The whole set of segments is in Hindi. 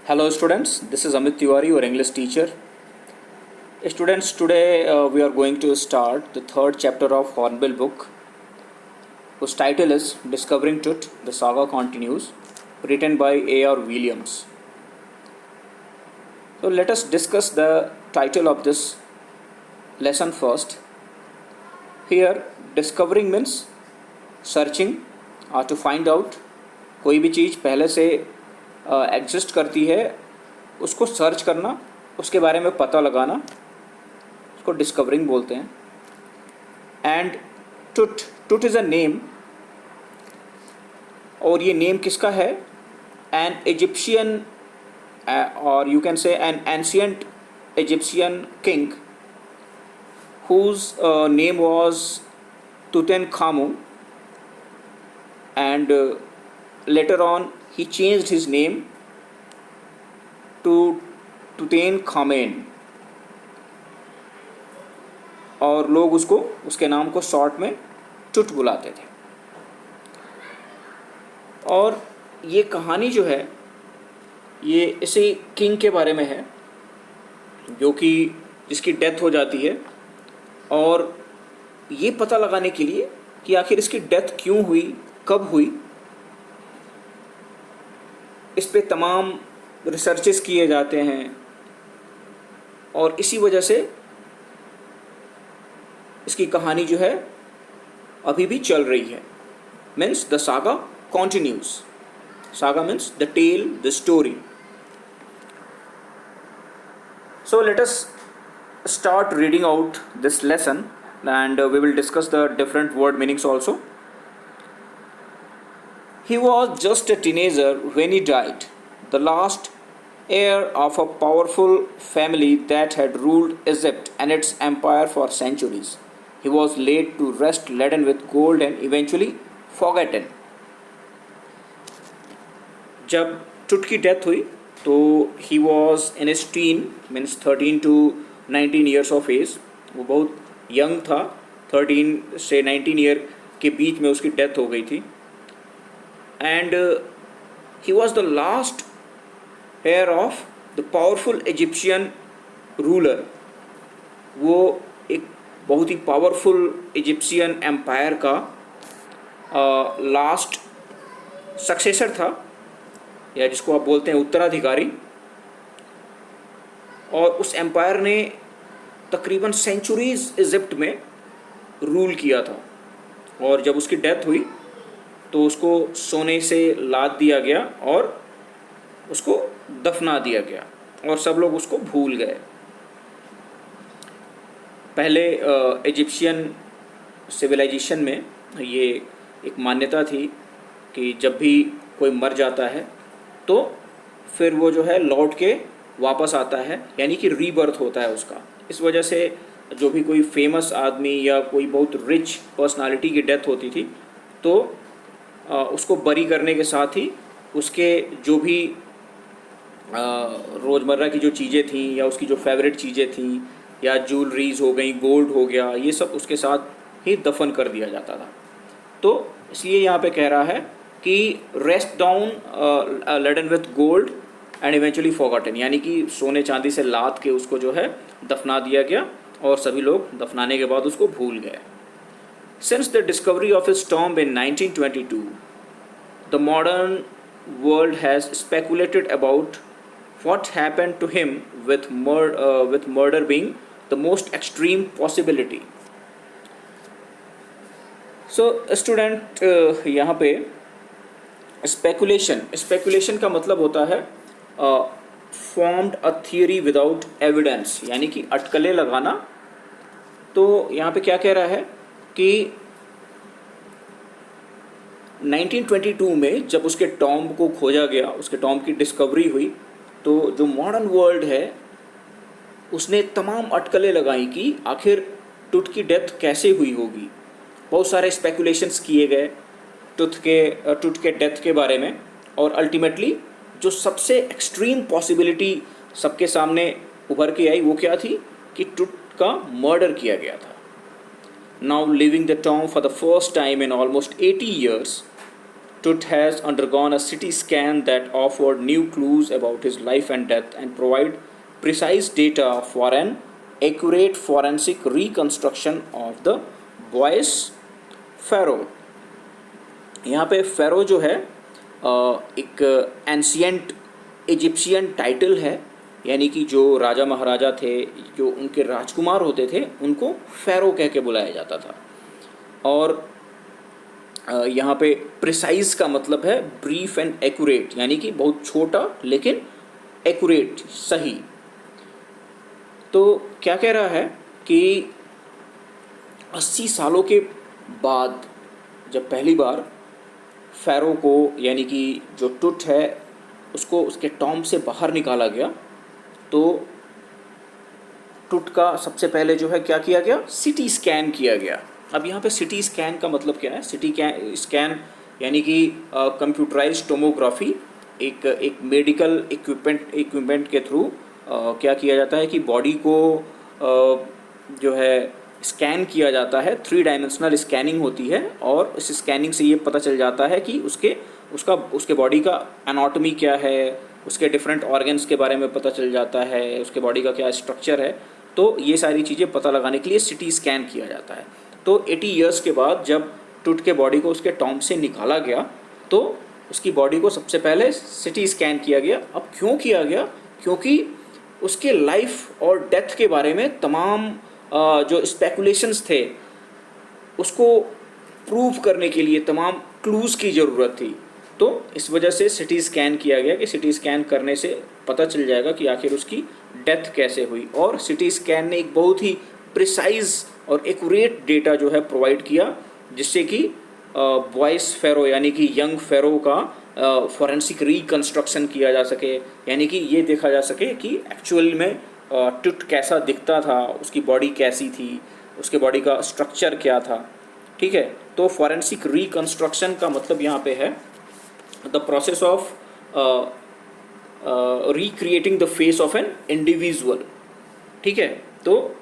Hello students, this is Amit Tiwari, your English teacher. Students, today we are going to start the third chapter of Hornbill book, whose title is Discovering Tut, the Saga Continues, written by A.R. Williams. So let us discuss the title of this lesson first. Here, discovering means searching or to find out. कोई भी चीज़ पहले से एग्जिस्ट करती है उसको सर्च करना, उसके बारे में पता लगाना, उसको डिस्कवरिंग बोलते हैं. एंड टुट इज़ अ नेम, और ये नेम किसका है? एन इजिप्शियन और you can say an ancient Egyptian king whose name was Tutankhamun, and later on he changed his name to Tutankhamen, और लोग उसको उसके नाम को शॉर्ट में टुट बुलाते थे. और ये कहानी जो है ये इसी किंग के बारे में है जो कि जिसकी डेथ हो जाती है, और ये पता लगाने के लिए कि आखिर इसकी डेथ क्यों हुई, कब हुई, इस पे तमाम रिसर्चेस किए जाते हैं. और इसी वजह से इसकी कहानी जो है अभी भी चल रही है. Means the saga continues. Saga means the tale, the story. So let us start reading out this lesson, and we will discuss the different word meanings also. He was just a teenager when he died, the last heir of a powerful family that had ruled Egypt and its empire for centuries. He was laid to rest laden with gold and eventually forgotten. जब टुट की डेथ हुई तो he was in age teen, means 13 to 19 years of age. वो बहुत यंग था, 13 से 19 ईयर के बीच में उसकी डेथ हो गई थी. And he was the last heir of the powerful Egyptian ruler. वो एक बहुत ही पावरफुल इजिप्शियन एम्पायर का लास्ट सक्सेसर था, या जिसको आप बोलते हैं उत्तराधिकारी. और उस एम्पायर ने तकरीबन सेंचुरीज इजिप्ट में रूल किया था. और जब उसकी डेथ हुई तो उसको सोने से लाद दिया गया और उसको दफना दिया गया, और सब लोग उसको भूल गए. पहले इजिप्शियन सिविलाइजेशन में ये एक मान्यता थी कि जब भी कोई मर जाता है तो फिर वो जो है लौट के वापस आता है, यानी कि रीबर्थ होता है उसका. इस वजह से जो भी कोई फेमस आदमी या कोई बहुत रिच पर्सनालिटी की डेथ होती थी तो उसको बरी करने के साथ ही उसके जो भी रोज़मर्रा की जो चीज़ें थी या उसकी जो फेवरेट चीज़ें थी या ज्वेलरीज हो गई, गोल्ड हो गया, ये सब उसके साथ ही दफन कर दिया जाता था. तो इसलिए यहाँ पे कह रहा है कि rest down laden with gold and eventually forgotten, यानी कि सोने चांदी से लाद के उसको जो है दफना दिया गया और सभी लोग दफनाने के बाद उसको भूल गए. Since the discovery of his tomb in 1922 the modern world has speculated about what happened to him with murder being the most extreme possibility. So student, यहाँ पे speculation का मतलब होता है formed a theory without evidence, यानी कि अटकलें लगाना. तो यहाँ पे क्या कह रहा है कि 1922 में जब उसके टॉम्ब को खोजा गया, उसके टॉम्ब की डिस्कवरी हुई, तो जो मॉडर्न वर्ल्ड है उसने तमाम अटकलें लगाई कि आखिर टुट की डेथ कैसे हुई होगी. बहुत सारे स्पेकुलेशंस किए गए टुट के डेथ के बारे में, और अल्टीमेटली जो सबसे एक्सट्रीम पॉसिबिलिटी सबके सामने उभर के आई वो क्या थी कि टुट का मर्डर किया गया था. Now living the tomb for the first time in almost 80 years, Tut has undergone a CT scan that offered new clues about his life and death and provide precise data for an accurate forensic reconstruction of the boy's pharaoh. यहाँ पे फेरो जो है एक एंशियंट इजिप्शियन टाइटल है, यानी कि जो राजा महाराजा थे, जो उनके राजकुमार होते थे, उनको फेरो कह के बुलाया जाता था। और यहाँ पे प्रिसाइज का मतलब है ब्रीफ एंड एक्यूरेट, यानी कि बहुत छोटा लेकिन एक्यूरेट, सही। तो क्या कह रहा है कि 80 सालों के बाद जब पहली बार फ़ैरो को, यानी कि जो टुट है, उसको उसके टॉम्ब से बाहर निकाला गया, तो टुट का सबसे पहले जो है क्या किया गया, सिटी स्कैन किया गया। अब यहाँ पे सिटी स्कैन का मतलब क्या है? सिटी स्कैन यानी कि कंप्यूटराइज्ड टोमोग्राफी, एक मेडिकल इक्विपमेंट के थ्रू क्या किया जाता है कि बॉडी को जो है स्कैन किया जाता है। 3 डायमेंशनल स्कैनिंग होती है, और इस स्कैनिंग से ये पता चल जाता है कि उसके बॉडी का एनाटॉमी क्या है, उसके डिफरेंट ऑर्गन्स के बारे में पता चल जाता है, उसके बॉडी का क्या स्ट्रक्चर है। तो ये सारी चीज़ें पता लगाने के लिए सिटी स्कैन किया जाता है। तो 80 ईयर्स के बाद जब टुट के बॉडी को उसके टॉम्ब से निकाला गया, तो उसकी बॉडी को सबसे पहले सिटी स्कैन किया गया। अब क्यों किया गया? क्योंकि उसके लाइफ और डेथ के बारे में तमाम जो स्पेकुलेशंस थे, उसको प्रूव करने के लिए तमाम क्लूज़ की ज़रूरत थी। तो इस वजह से सिटी स्कैन किया गया कि सिटी स्कैन करने से पता चल जाएगा कि आखिर उसकी डेथ कैसे हुई। और सिटी स्कैन ने एक बहुत ही प्रिसाइज और एक्यूरेट डेटा जो है प्रोवाइड किया, जिससे कि बॉयस फेरो यानी कि यंग फेरो का फॉरेंसिक रिकंस्ट्रक्शन किया जा सके, यानी कि ये देखा जा सके कि एक्चुअल में टुट कैसा दिखता था, उसकी बॉडी कैसी थी, उसके बॉडी का स्ट्रक्चर क्या था। ठीक है, तो फॉरेंसिक रिकंस्ट्रक्शन का मतलब यहाँ पे है the process of recreating the face of an individual. ठीक है, तो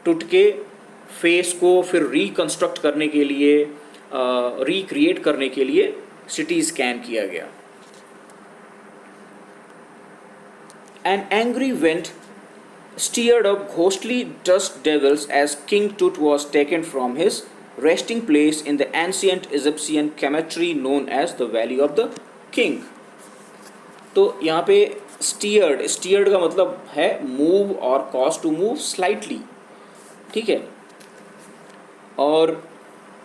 टुट के फेस को फिर रिकंस्ट्रक्ट करने के लिए, रिक्रिएट करने के लिए सिटी स्कैन किया गया। An angry wind stirred up ghostly dust devils as King Tut was taken from his resting place in the ancient Egyptian cemetery known as the Valley of the King। तो यहाँ पे स्टीयर्ड का मतलब है मूव और कॉज टू मूव स्लाइटली। ठीक है, और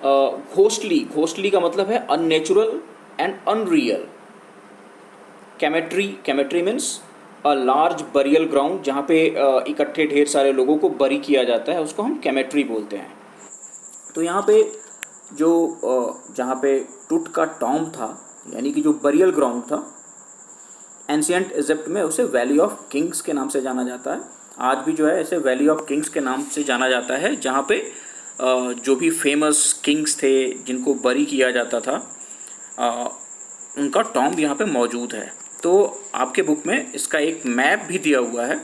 घोस्टली का मतलब है unnatural and unreal. Cemetery means a large burial ground, जहाँ पे इकट्ठे ढेर सारे लोगों को बरी किया जाता है, उसको हम कैमेट्री बोलते हैं। तो यहाँ पे जो जहाँ पे टुट का टॉम्ब था, यानी कि जो बरियल ग्राउंड था, एंशियंट इजिप्ट में उसे वैली ऑफ किंग्स के नाम से जाना जाता है। आज भी जो है इसे वैली ऑफ किंग्स के नाम से जाना जाता है, जहाँ पे जो भी फेमस किंग्स थे जिनको बरी किया जाता था, उनका टॉम्ब यहाँ पे मौजूद है। तो आपके बुक में इसका एक मैप भी दिया हुआ है,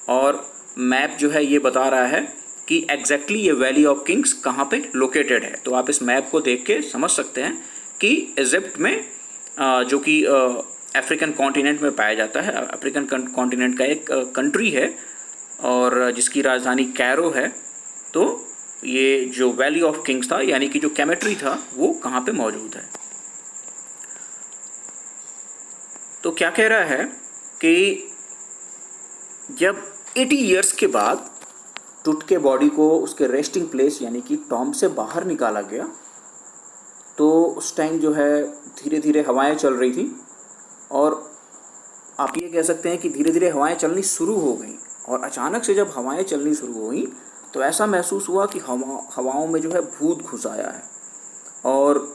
और मैप जो है ये बता रहा है कि एग्जैक्टली ये वैली ऑफ किंग्स कहाँ पे लोकेटेड है। तो आप इस मैप को देख के समझ सकते हैं कि इजिप्ट में जो कि अफ्रीकन कॉन्टिनेंट में पाया जाता है, अफ्रीकन कॉन्टिनेंट का एक कंट्री है और जिसकी राजधानी कैरो है। तो ये जो वैली ऑफ किंग्स था, यानी कि जो कैमेट्री था, वो कहाँ पे मौजूद है। तो क्या कह रहा है कि जब 80 ईयर्स के बाद टुट के बॉडी को उसके रेस्टिंग प्लेस यानी कि टॉम्ब से बाहर निकाला गया, तो उस टाइम जो है धीरे धीरे हवाएं चल रही थी, और आप ये कह सकते हैं कि धीरे धीरे हवाएं चलनी शुरू हो गई। और अचानक से जब हवाएं चलनी शुरू हो गई, तो ऐसा महसूस हुआ कि हवाओं में जो है भूत घुस आया है, और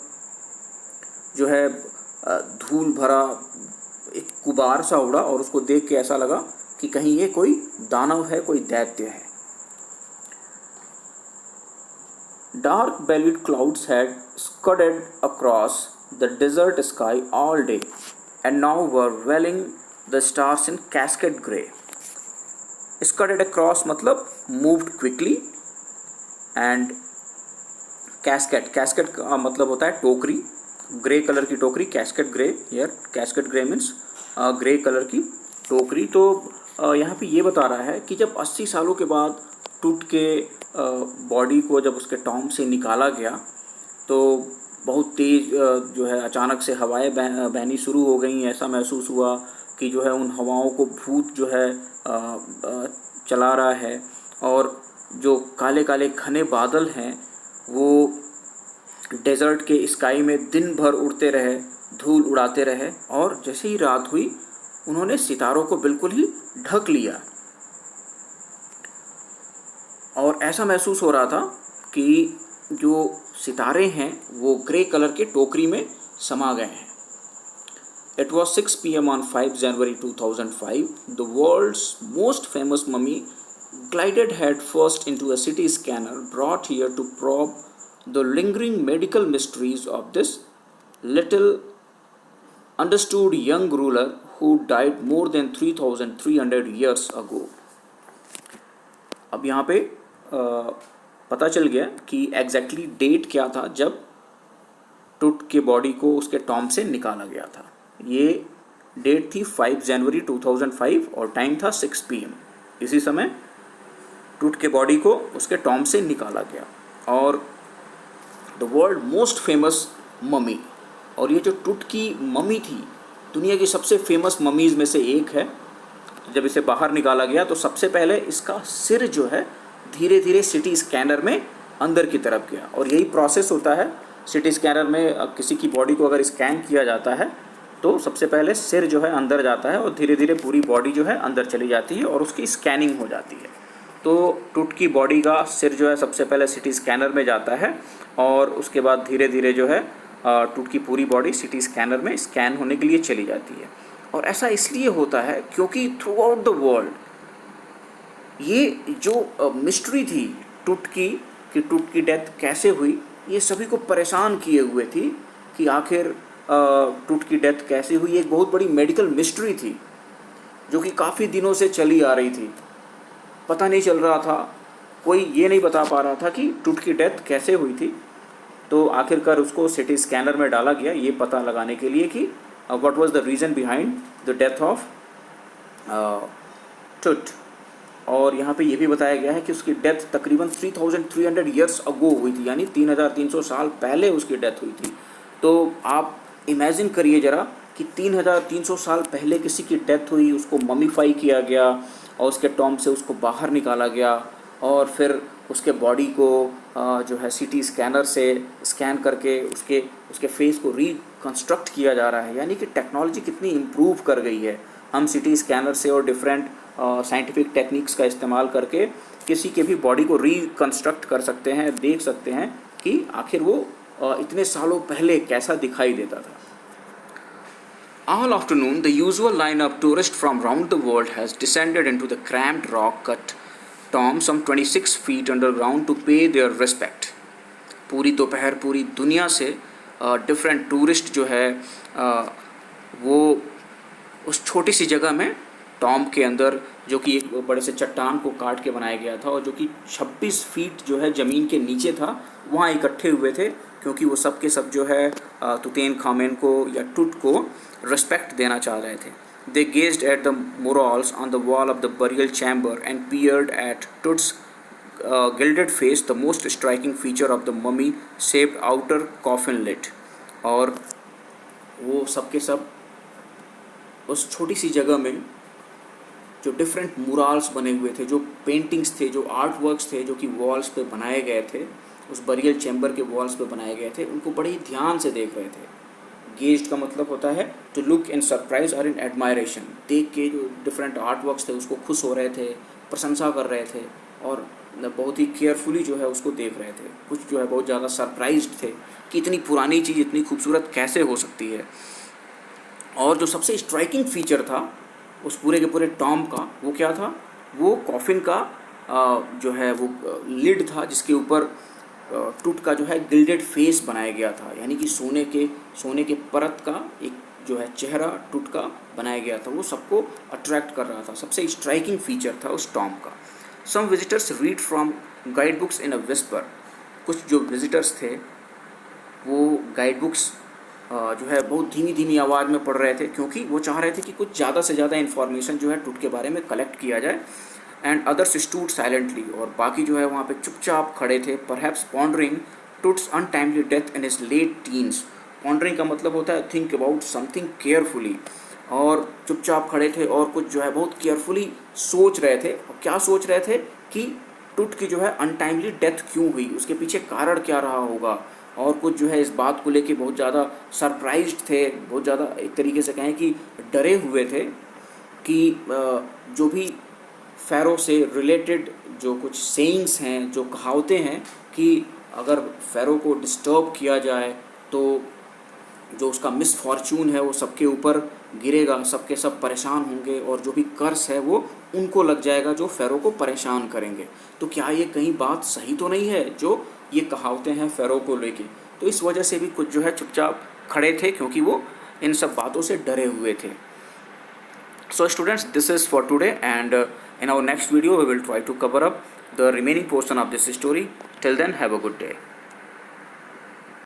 जो है धूल भरा एक गुबार सा उड़ा, और उसको देख के ऐसा लगा कि कहीं ये कोई दानव है, कोई दैत्य है। Dark bellied clouds had scudded across the desert sky all day and now were veiling the stars in cascade grey. Scudded across मतलब moved quickly, and cascade का मतलब होता है टोकरी, ग्रे कलर की टोकरी, कैस्केट ग्रे, यार casket grey means grey colour की टोकरी। तो यहाँ पे ये बता रहा है कि जब 80 सालों के बाद टूट के बॉडी को जब उसके टॉम से निकाला गया तो बहुत तेज़ जो है अचानक से हवाएं बहनी शुरू हो गई। ऐसा महसूस हुआ कि जो है उन हवाओं को भूत जो है चला रहा है, और जो काले काले घने बादल हैं वो डेज़र्ट के स्काई में दिन भर उड़ते रहे, धूल उड़ाते रहे, और जैसे ही रात हुई उन्होंने सितारों को बिल्कुल ही ढक लिया। और ऐसा महसूस हो रहा था कि जो सितारे हैं वो ग्रे कलर के टोकरी में समा गए हैं। It was 6 p.m. on 5 January 2005. The world's most famous mummy glided head first into a CT scanner brought here to probe the lingering medical mysteries of this little understood young ruler who died more than 3,300 years ago. अब यहाँ पे पता चल गया कि एग्जैक्टली डेट क्या था जब टूट के बॉडी को उसके टॉम से निकाला गया था। ये डेट थी 5 जनवरी 2005 और टाइम था 6 PM। इसी समय टूट के बॉडी को उसके टॉम से निकाला गया। और the world most famous mummy, और ये जो टूट की ममी थी दुनिया की सबसे फेमस ममीज़ में से एक है। जब इसे बाहर निकाला गया तो सबसे पहले इसका सिर जो है धीरे धीरे सिटी स्कैनर में अंदर की तरफ गया। और यही प्रोसेस होता है सिटी स्कैनर में, किसी की बॉडी को अगर स्कैन किया जाता है तो सबसे पहले सिर जो है अंदर जाता है और धीरे धीरे पूरी बॉडी जो है अंदर चली जाती है और उसकी स्कैनिंग हो जाती है। तो टूट की बॉडी का सिर जो है सबसे पहले सिटी स्कैनर में जाता है और उसके बाद धीरे धीरे जो है टूट की पूरी बॉडी सिटी स्कैनर में स्कैन होने के लिए चली जाती है। और ऐसा इसलिए होता है क्योंकि थ्रू आउट द वर्ल्ड ये जो मिस्ट्री थी टूट की, कि टूट की डेथ कैसे हुई, ये सभी को परेशान किए हुए थी कि आखिर टूट की डेथ कैसे हुई। एक बहुत बड़ी मेडिकल मिस्ट्री थी जो कि काफ़ी दिनों से चली आ रही थी। पता नहीं चल रहा था, कोई ये नहीं बता पा रहा था कि टूट की डेथ कैसे हुई थी। तो आखिरकार उसको सिटी स्कैनर में डाला गया ये पता लगाने के लिए कि what was the reason behind the death of टूट। और यहाँ पे ये भी बताया गया है कि उसकी डेथ तकरीबन 3,300 ईयर्स अगो हुई थी, यानी 3,300 साल पहले उसकी डेथ हुई थी। तो आप इमेजिन करिए ज़रा कि 3,300 साल पहले किसी की डेथ हुई, उसको ममीफाई किया गया और उसके टॉम से उसको बाहर निकाला गया और फिर उसके बॉडी को जो है सीटी स्कैनर से स्कैन करके उसके फेस को रिकन्स्ट्रक्ट किया जा रहा है। यानी कि टेक्नोलॉजी कितनी इम्प्रूव कर गई है। हम सीटी स्कैनर से और डिफरेंट साइंटिफिक टेक्निक्स का इस्तेमाल करके किसी के भी बॉडी को रिकन्स्ट्रक्ट कर सकते हैं, देख सकते हैं कि आखिर वो इतने सालों पहले कैसा दिखाई देता था। All afternoon, the usual line of tourists from around the world has descended into the cramped rock-cut tomb some 26 feet underground to pay their respect. पूरी दोपहर पूरी दुनिया से डिफरेंट टूरिस्ट जो है वो उस छोटी सी जगह में टॉम के अंदर, जो कि एक बड़े से चट्टान को काट के बनाया गया था और जो कि 26 फीट जो है ज़मीन के नीचे था, वहाँ इकट्ठे हुए थे क्योंकि वो सब के सब जो है तुतनखामुन को या टूट को रिस्पेक्ट देना चाह रहे थे। They gazed at the murals on the wall of the burial chamber and peered at Tut's gilded face, the most striking feature of the mummy shaped outer coffin lid. और वो सब के सब उस छोटी सी जगह में जो डिफरेंट मुराल्स बने हुए थे, जो पेंटिंग्स थे, जो आर्ट वर्क्स थे, जो कि वॉल्स पे बनाए गए थे, उस बरियल चैम्बर के वॉल्स पे बनाए गए थे, उनको बड़े ही ध्यान से देख रहे थे। गेज्ड का मतलब होता है टू लुक इन सरप्राइज और इन एडमायरेशन। देख के जो डिफरेंट आर्ट वर्क्स थे उसको खुश हो रहे थे, प्रशंसा कर रहे थे और बहुत ही केयरफुली जो है उसको देख रहे थे। कुछ जो है बहुत ज़्यादा सरप्राइज्ड थे कि इतनी पुरानी चीज़ इतनी खूबसूरत कैसे हो सकती है। और जो सबसे स्ट्राइकिंग फीचर था उस पूरे के पूरे टॉम का, वो क्या था, वो कॉफिन का जो है वो लिड था जिसके ऊपर टूट का जो है गिल्डेड फेस बनाया गया था, यानी कि सोने के परत का एक जो है चेहरा टूट का बनाया गया था। वो सबको अट्रैक्ट कर रहा था, सबसे स्ट्राइकिंग फीचर था उस टॉम का। Some visitors read from guide books in a whisper. कुछ जो विजिटर्स थे वो गाइड बुक्स जो है बहुत धीमी धीमी आवाज़ में पढ़ रहे थे, क्योंकि वो चाह रहे थे कि कुछ ज़्यादा से ज़्यादा इन्फॉर्मेशन जो है टुट के बारे में कलेक्ट किया जाए। एंड अदर्स स्टूड साइलेंटली, और बाकी जो है वहाँ पे चुपचाप खड़े थे। Perhaps pondering Tut's untimely death in his late teens. Pondering का मतलब होता है थिंक अबाउट समथिंग केयरफुली, और चुपचाप खड़े थे और कुछ जो है बहुत केयरफुली सोच रहे थे। और क्या सोच रहे थे कि टुट की जो है अनटाइमली डेथ क्यों हुई, उसके पीछे कारण क्या रहा होगा। और कुछ जो है इस बात को लेके बहुत ज़्यादा सरप्राइज्ड थे, बहुत ज़्यादा एक तरीके से कहें कि डरे हुए थे कि जो भी फ़ैरो से रिलेटेड जो कुछ सेइंग्स हैं, जो कहावतें हैं कि अगर फ़ैरो को डिस्टर्ब किया जाए तो जो उसका मिसफॉर्चून है वो सबके ऊपर गिरेगा, सबके सब परेशान होंगे, और जो भी कर्स है वो उनको लग जाएगा जो फ़ैरो को परेशान करेंगे। तो क्या ये कहीं बात सही तो नहीं है जो ये कहावतें हैं फ़ैरो को लेके। तो इस वजह से भी कुछ जो है चुपचाप खड़े थे, क्योंकि वो इन सब बातों से डरे हुए थे। So students, this is for today, and in our next video we will try to cover up the remaining portion of this story. Till then, have a good day.